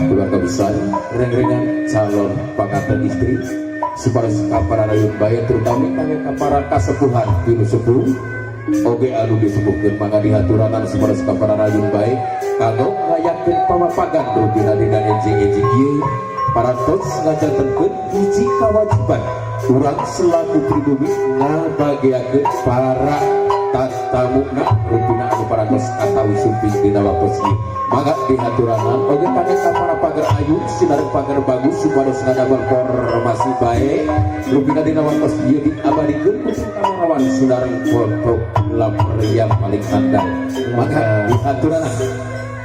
keluarga besar reng-rengan calon pengantin istri supados para rayun bae terutama kangge para kasepuhan dinu sepuh oge anu disebutkeun mangga dihaturanan supados para rayun bae kanggo ngayakeun pamapagan rupina dina enjing-enjing ieu parantos ngacatenkeun hiji kewajiban urang selaku pribumi ngabagiakeun para tatamuna rupina anu parantos atawi sumping dina waktos ieu mangga dihaturanan oge kangge para pager ayu sinareng pager bagus supados ngadamel formasi bae rupina dina waktos ieu diabadikeun ku kamarawan sinareng foto lamper yang paling handal mangga dihaturanan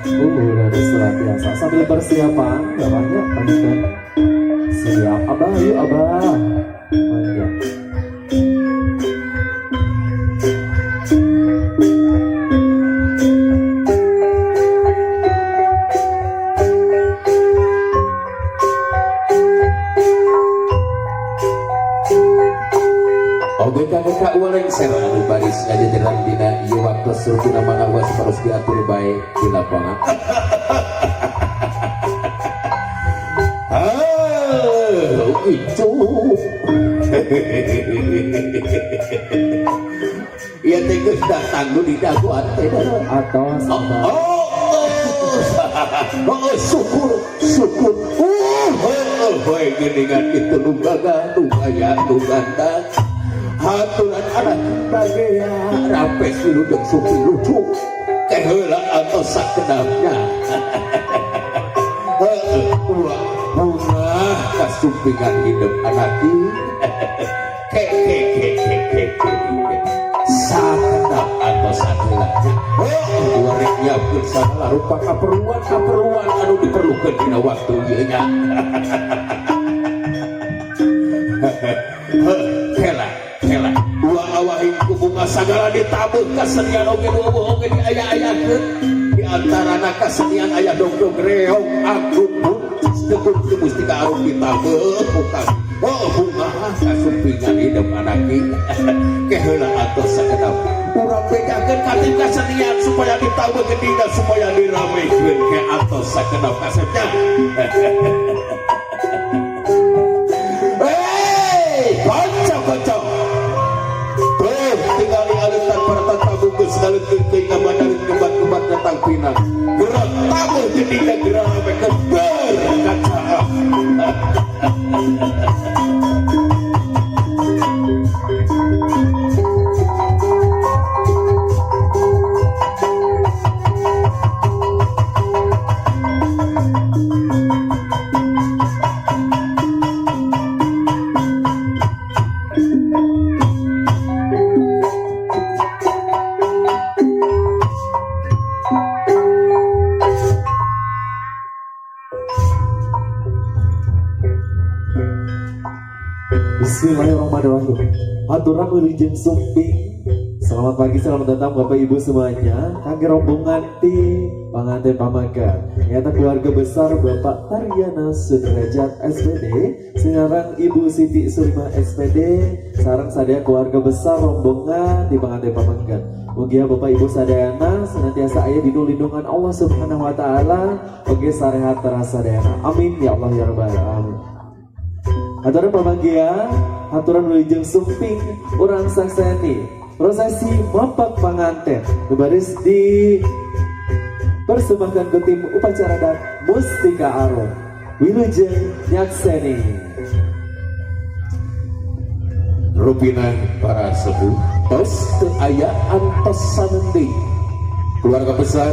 udah surat biasa sambil persiapan banyak panjang siap abah yuk abah panjang oge kangge kaulengser anu baris ngajajaran dina ieu waktos rupina mangawas harus diatur bae di lapangan itu iya teh geus datang nu di daguan teh atos syukur bae geuningan kitu nu gagal nu aya nu ganteng haturan anak bagea rapes dulu jeung supi lucu teh heula atau sakedapnya bunga kasumpingan hidup anak sakedap atau sakedapnya warek nyiapkeun sagala rupa kaperluan anu diperlukeun dina waktu ieu nya Hela dua awahin ku bunga sagala ditabuh kasenian oge oge diaya-ayakeun di antarana kasenian aya dongdong reog agung teguh mesti ka arung ditabuh bukan bunga kasumpingan hidup anak ke heula atuh sakedap urang pegakeun katim kasenian supaya ditabuh gedina supaya diramekeun ke atuh sakedap kasepnya kocok tinggali aletan para tatamu kesalahan kengkeng abadarin kebat-kebat datang pinang gerak tamu jadinya gerak mereka berkaca Bismillahirrahmanirrahim. Aturan wilujeng sumping. Selamat pagi, selamat datang Bapak Ibu semuanya. Kangge rombongan ti panganten pamaga. Nyata keluarga besar Bapak Taryana Sudrajat SPD, sinarang Ibu Siti Surima SPD, sarang sadaya keluarga besar rombongan di panganten pamaga. Mugia Bapak Ibu sadayana senantiasa aya di lindungan Allah Subhanahu wa taala, oge sarehat tarasadayana. Amin ya Allah ya rabbal alamin. Aturan pamagia, aturan wilujeng sumping urang sakseni prosesi mampak panganten baris di persembahkan ke tim upacara dan mustika arum wilujeng nyakseni rupina para sepuh tos teu aya antos sanendi keluarga besar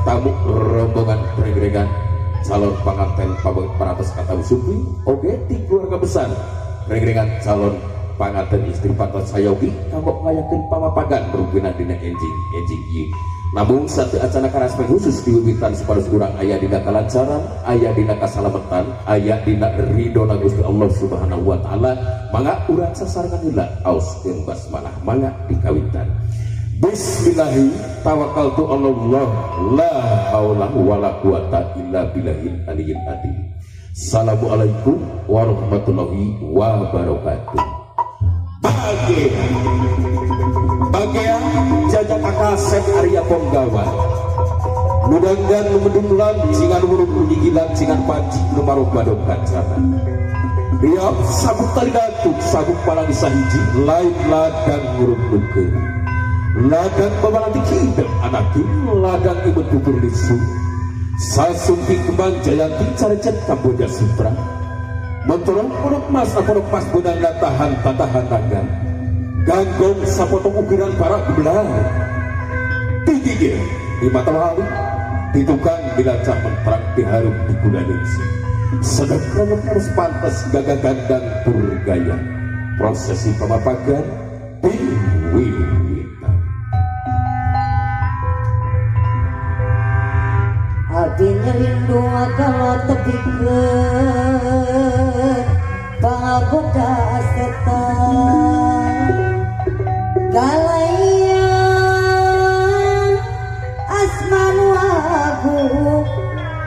tamu rombongan reng-rengan calon pengantin paratos kata supi oge ti keluarga besar reng-rengan calon pengantin istri patos sayogi kanggo ngayakeun pamapagan berhubungan dina enjing ieu namun satu acara karasmen khusus diwiwitan supados urang aya dina kalancaran aya dina kasalamatan aya dina ridona Gusti Allah Subhanahu wa taala mangga urang sasarengan heula aoskeun basmalah mangga dikawitan. Bismillahi tawakkaltu 'alallah la haula wala quwata illa billahil aliyyil azim. Assalamualaikum warahmatullahi wabarakatuh. Bagea jajak kasep Arya Ponggawan nudanggan numedung lancingan urut unigi lancingan panci numarok badok kancana dia sabuk tali datuk sabuk palang sahiji lain ladang ngurut duke ladang babalanti kidem anakin ladang ibut bubur lisu sasumpi kembang jayanti carecet Kamboja Sutra mentorong ponok mas benang tahan tatahan tangan ganggong sapotong ukiran para belah tinggi di mata lalu di tukang bilacah menterang diharum di kuda desi sedang harus pantas gagah gandang purgaya prosesi pemapakan di Wiwita hatinya rindu kalau tepikeun pagoda setan galayan asmanu agung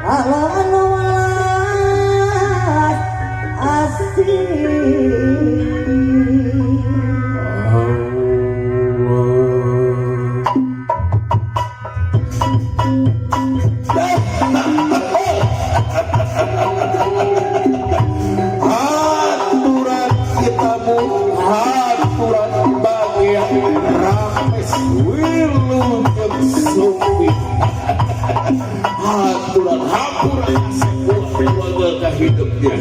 alon walas asih aturan kitamu aturan bagian rames wilujeng supi aturan hapuran sebuah keluarga hidupnya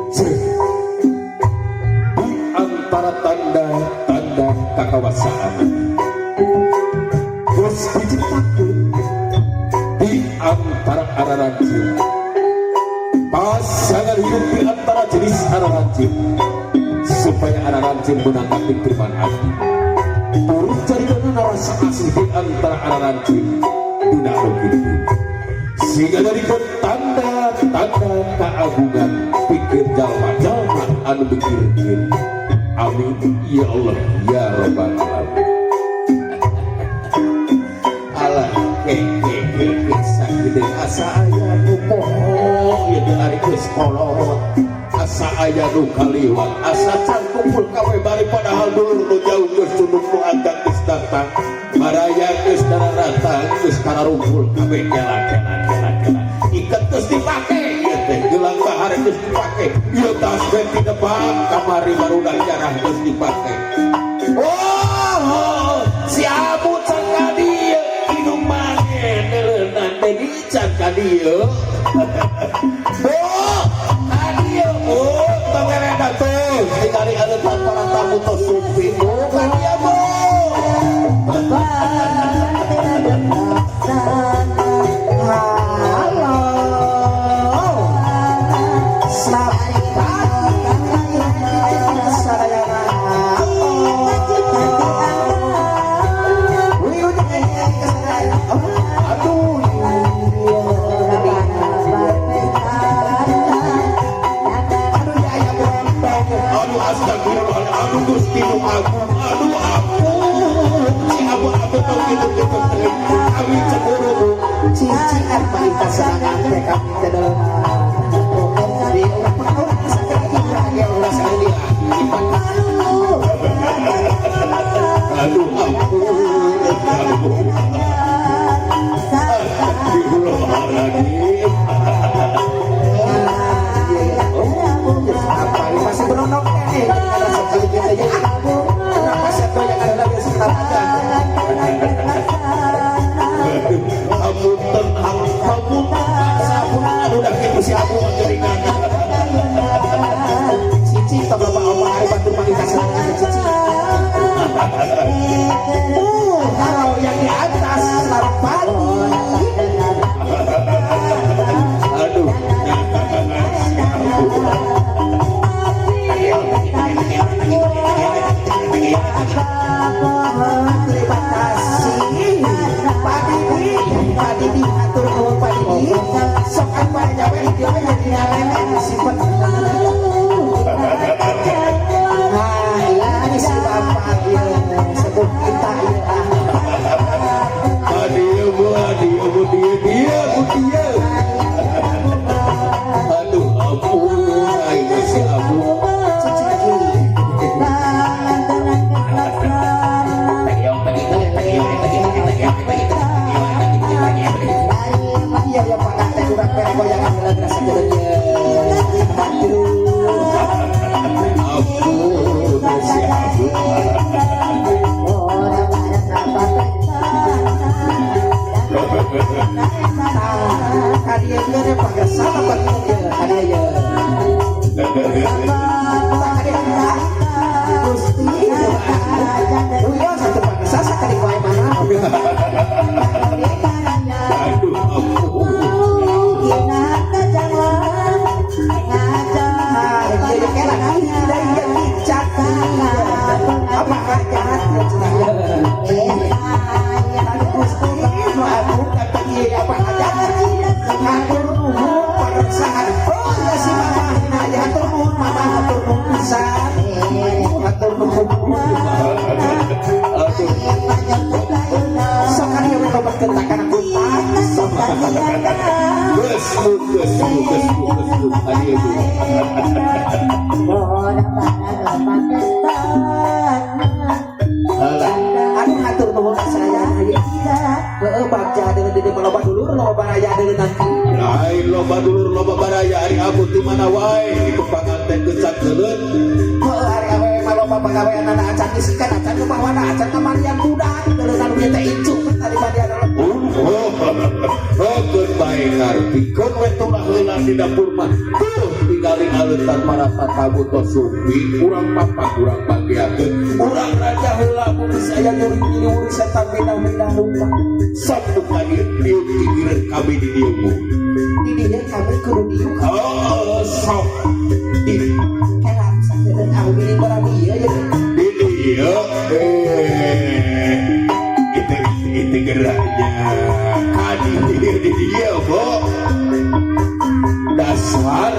di antara tanda-tanda kakawasaan terus diciptakan di antara araranjing pasangan hidup di antara jenis araranjing supaya araranjing menanggapi firman hati turut jadikan rasa asli di antara araranjing tidak begitu sehingga dari tanda-tanda keagungan pikir jalma-jalma anu pikirkan amin ya Allah ya Rabbal Alamin alah sakit asa aya nu poho ieu ari geus kolot asa aya nu kaliwat asa can kumpul kawe bari padahal dulur nu jauh geus tunduk nu andang geus datang maraya geus dararata geus kararumpul kawe kela iket geus dipake ieu teh gelang bahar geus dipake ieu tas teh di depan kamari barudak jarah geus dipake oh si Abu can ka dieu hidung mane neureunna teh dican ka dieu oh adieu oh pangerena tuh tinggali aleutan para tamu tos supi oh ka dieu Gusti nu agung aduh ampun si abu-abu tau gitu kami cemburu cincian paling pasangan teh kami teh dalam di orang sakit ulah sekali aduh ampun di hulu lagi masih beronok nih kenapa satu yang ada lagi sekitar aja ampun tenang sabun udah gitu Aduh, ampun. Aku ngatur nomor saya baca dengan dede meloba dulu loba raya dengan nanti Lain loba dulur loba baraya ari abut di mana wae itu panganten kecat geuleuh. hari awe maloba pagawean anak acan isikan acan ke bawah acan ke marian budak geuleuhan ieu teh incu tadi badian Goodbye ngarti kon we tulah heula di dapur mah. Tinggali aleutan para patamu tos supi urang papa urang bagiakeun urang raja heula mun saya nyuri setan bina-bina lupa. Sabtu kali dieu pikiran kami di dieu mu. di dieu kami kudu dieu Oh, sok di elam sakeun aku milih barabi ieu ya di dieu itu geraknya kadi di dieu bo. Dasar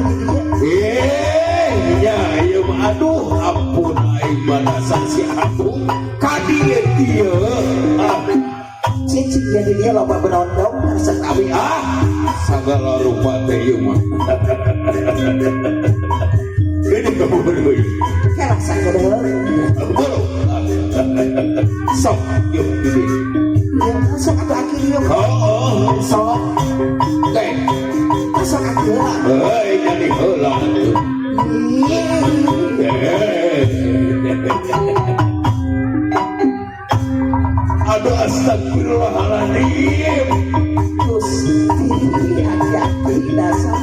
di dieu ya ieu mah aduh ampun aing mana si atuh kadi dieu cicing ya di dieu loba berondong resep abi sagala rupa teh ieu mah ini keburu kelak sakeun buru sok yuk ini ieu masuk atuh akhir ieu oh sok teh masuk akhir jadi heula tuh aduh astagfirullahaladzim Gusti hati-hati dasar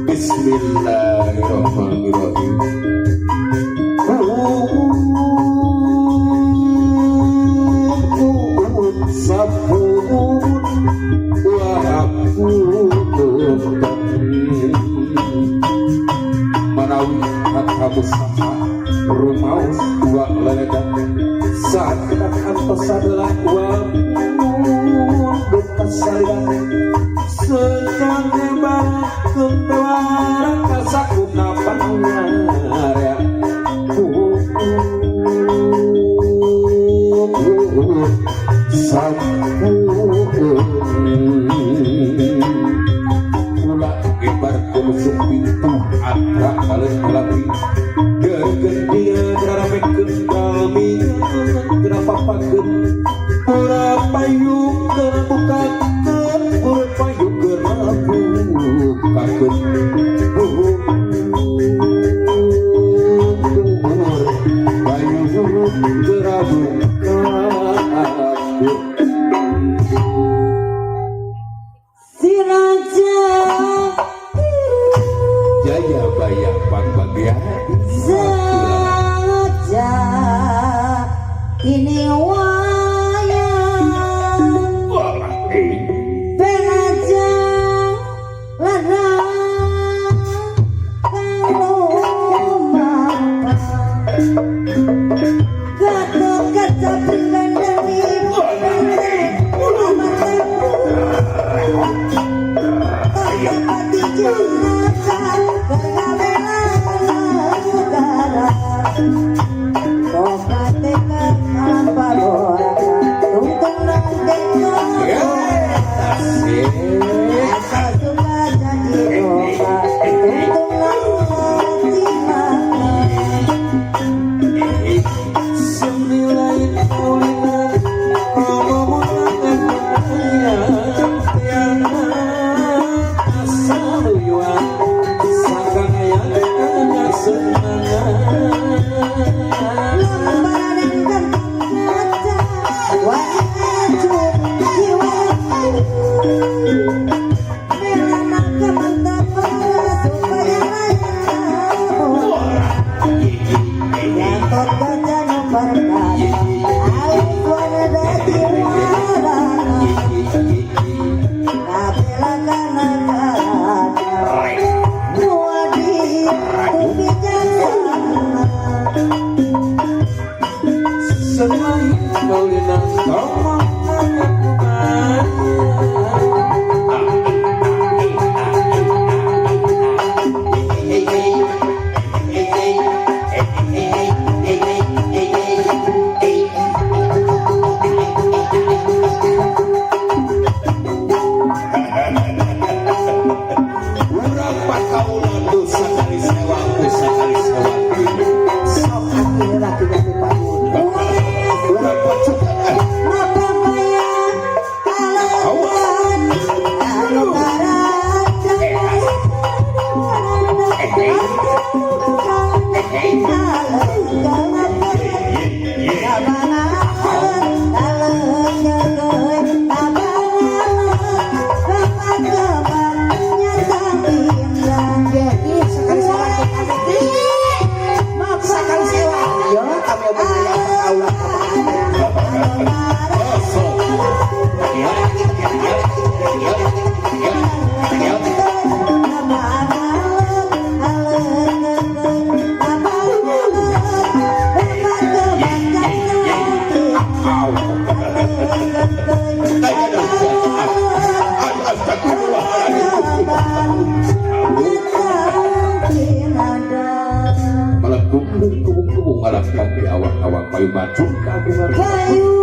Bismillahirrahmanirrahim. Manawi kamu sama rumaus dua leledan saat kita kantos adalah bekas salian sejane barat kembaran kasakuna pangarya sapu pula ibar kumusuk pintu akra kalian melapi dia rame kami kenapa pakai pura payung kebukan pura payung kerabu kakut payung kerabu kakut Si Raja jaya bayang bang bagian Saja ini wayang Penaja larang kalau mampa Gatot kaca penggandani Senang Gatot kaca nu perkasa alus wana dadi warana kabela kana kana muadi bijaksana Selain Maulina melengkung ngalahkan di awak-awak payu maju kagungan Bayu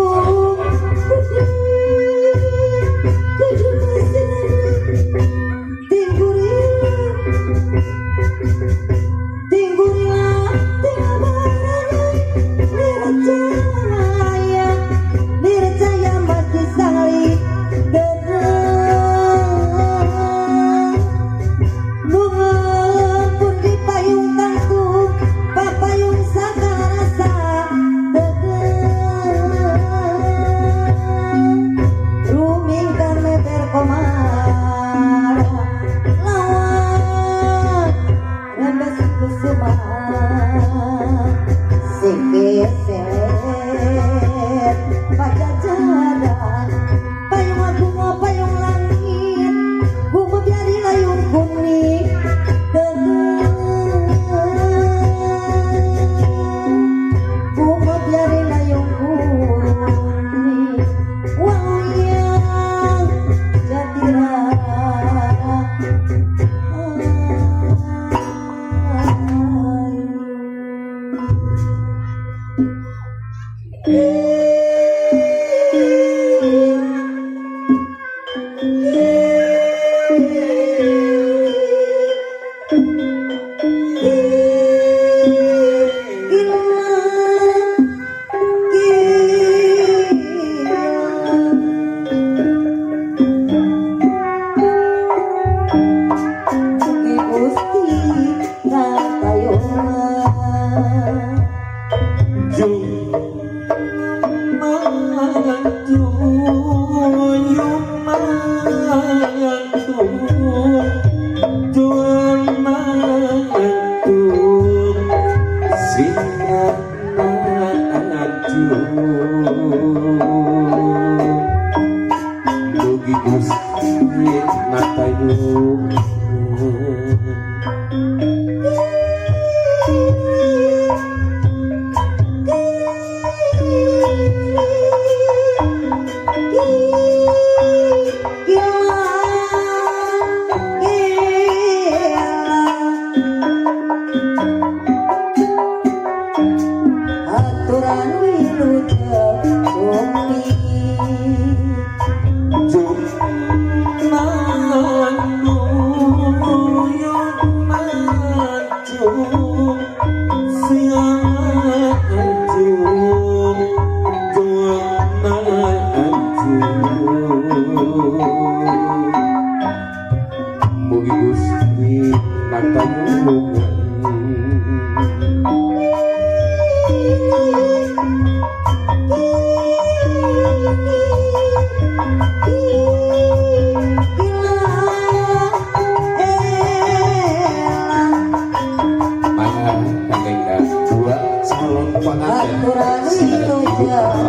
panganten aturan itu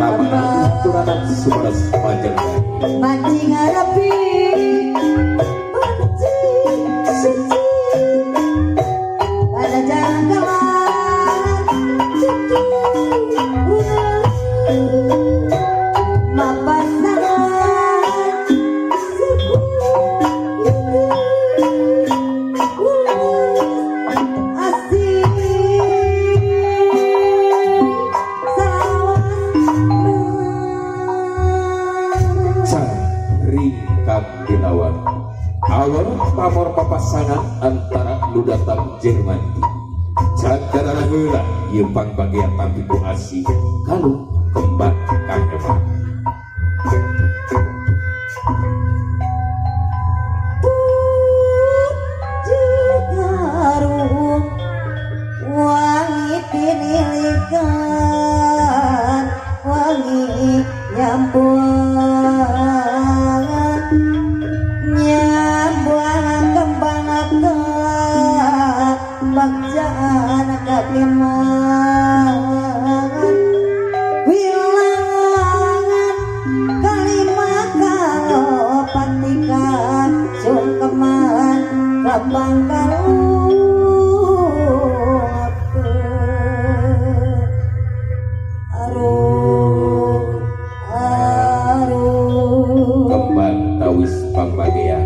ramalan turanan supados panjenengan mancing harapi mancing suci pada jalan kelar cucu mapan sangat suku asik Cari Kapinawan awal pamor papasangan antara nu datang Jerman Cakara heula ieu pangbagean tampiku asih kalau kembang kang Evan Jarum wangi tinilikan wangi nyambuan kembang bagjaan kapiman wilangan kalimah kalau patikan sungkeman kembang kembang tawis pangbagean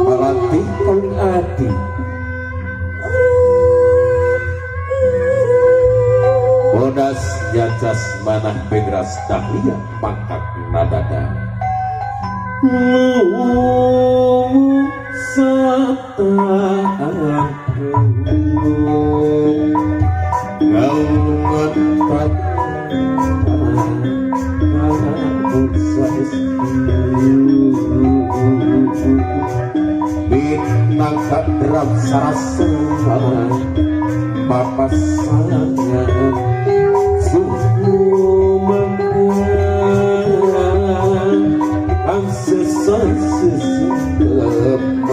malatih kang ati bodas jacas manah begras dahlia pangkat nadada bintang kadram sarasana bapak sayangnya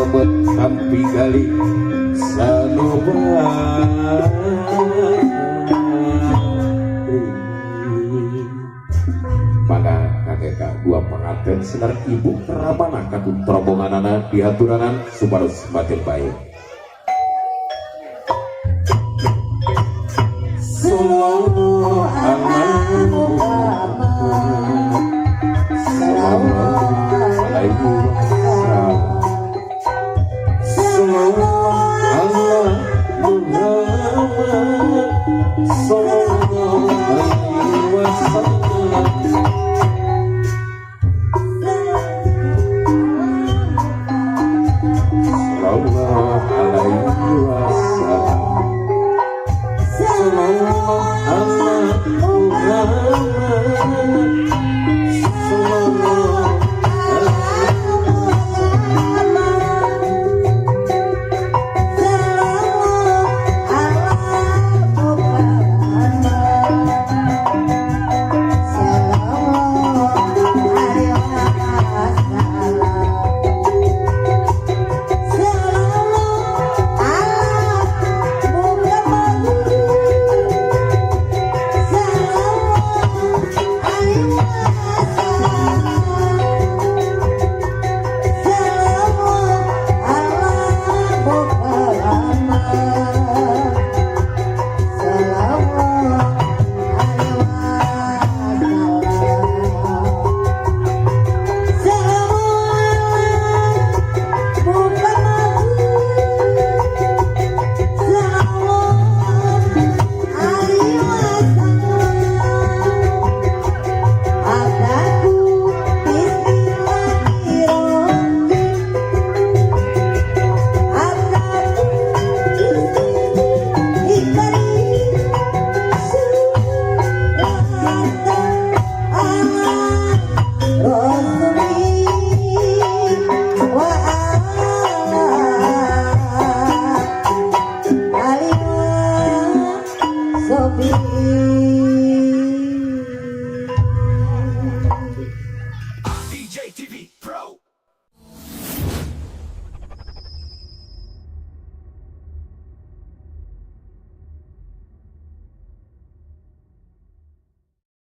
membuat kampi gali maka kakek dua pengantin senar ibu kerabana katut rombonganana dihaturanan supados batin baik Sallallahu alaihi wasallam Sallallahu alaihi wasallam